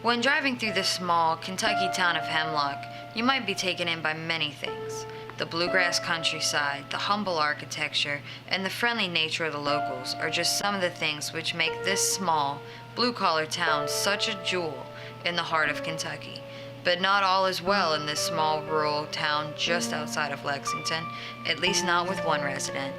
When driving through the small Kentucky town of Hemlock, you might be taken in by many things. The bluegrass countryside, the humble architecture, and the friendly nature of the locals are just some of the things which make this small, blue-collar town such a jewel in the heart of Kentucky. But not all is well in this small rural town just outside of Lexington, at least not with one resident.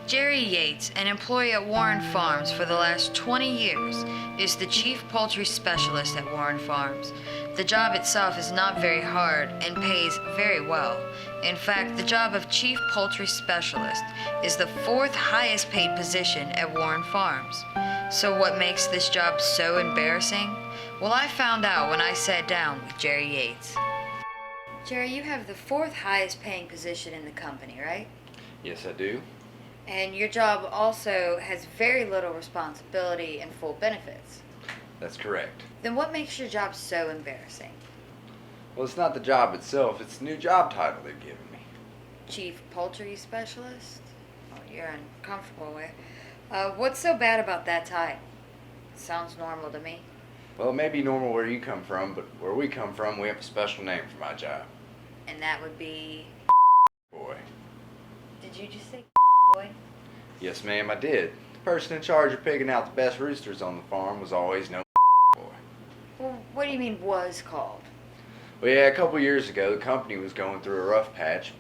Jerry Yates, an employee at Warren Farms for the last 20 years, is the chief poultry specialist at Warren Farms. The job itself is not very hard and pays very well. In fact, the job of chief poultry specialist is the fourth highest paid position at Warren Farms. So what makes this job so embarrassing? Well, I found out when I sat down with Jerry Yates. Jerry, you have the fourth highest paying position in the company, right? Yes, I do. And your job also has very little responsibility and full benefits. That's correct. Then what makes your job so embarrassing? Well, it's not the job itself, it's the new job title they've given me. Chief Poultry Specialist? Oh, you're uncomfortable with. What's so bad about that title? Sounds normal to me. Well, it may be normal where you come from, but where we come from, we have a special name for my job. And that would be... Boy. Did you just say boy? Yes, ma'am, I did. The person in charge of picking out the best roosters on the farm was always known boy. Well, what do you mean was called? Well, yeah, a couple years ago, the company was going through a rough patch,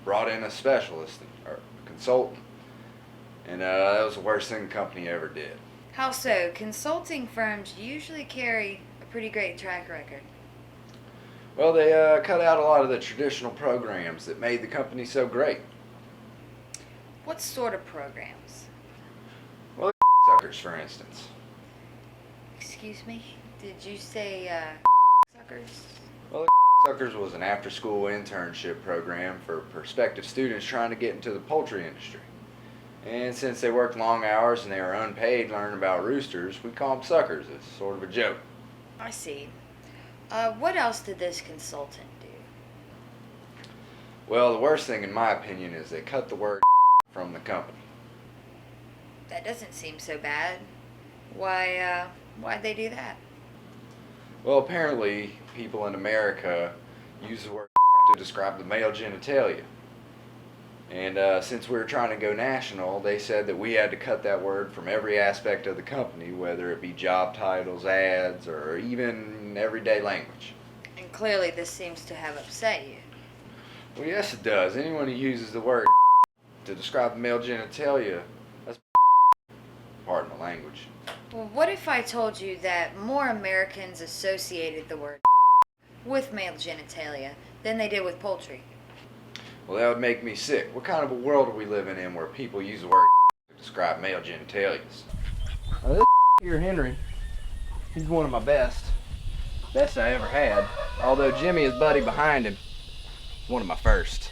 brought in a specialist, or a consultant, and that was the worst thing the company ever did. How so? Consulting firms usually carry a pretty great track record. Well, they cut out a lot of the traditional programs that made the company so great. What sort of programs? Well, suckers, for instance. Excuse me? Did you say, suckers? Well, Suckers was an after-school internship program for prospective students trying to get into the poultry industry. And since they worked long hours and they were unpaid learning about roosters, we call them suckers as sort of a joke. I see. What else did this consultant do? Well, the worst thing in my opinion is they cut the word from the company. That doesn't seem so bad. Why'd they do that? Well, apparently people in America use the word to describe the male genitalia. And since we were trying to go national, they said that we had to cut that word from every aspect of the company, whether it be job titles, ads, or even everyday language. And clearly this seems to have upset you. Well, yes it does. Anyone who uses the word to describe the male genitalia, that's pardon my language. Well, what if I told you that more Americans associated the word with male genitalia than they did with poultry? Well, that would make me sick. What kind of a world are we living in where people use the word to describe male genitalias? Now, this here, Henry, he's one of my best I ever had. Although Jimmy, his buddy behind him, is one of my first.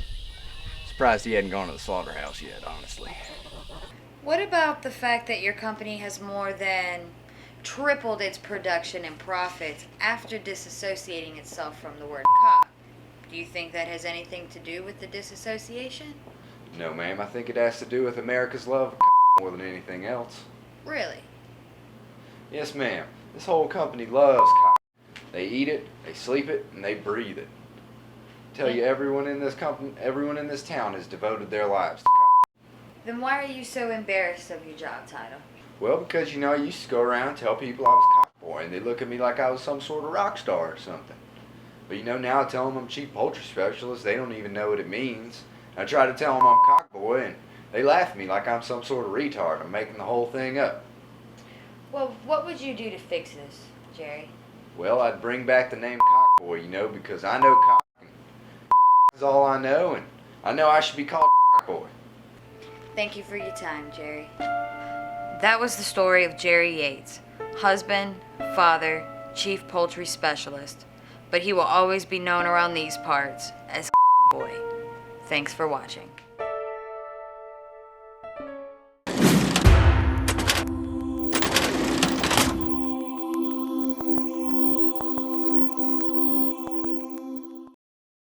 Surprised he hadn't gone to the slaughterhouse yet, honestly. What about the fact that your company has more than tripled its production and profits after disassociating itself from the word cock? Do you think that has anything to do with the disassociation? No, ma'am. I think it has to do with America's love of more than anything else. Really? Yes, ma'am. This whole company loves cock. They eat it, they sleep it, and they breathe it. I tell you, everyone in this town has devoted their lives to cock. Then why are you so embarrassed of your job title? Well, because, I used to go around and tell people I was cock boy, and they look at me like I was some sort of rock star or something. But now I tell them I'm chief poultry specialist, they don't even know what it means. I try to tell them I'm cock boy, and they laugh at me like I'm some sort of retard. I'm making the whole thing up. Well, what would you do to fix this, Jerry? Well, I'd bring back the name cock boy, because I know cock and is all I know, and I know I should be called cock boy. Thank you for your time, Jerry. That was the story of Jerry Yates, husband, father, chief poultry specialist. But he will always be known around these parts as boy. Thanks for watching.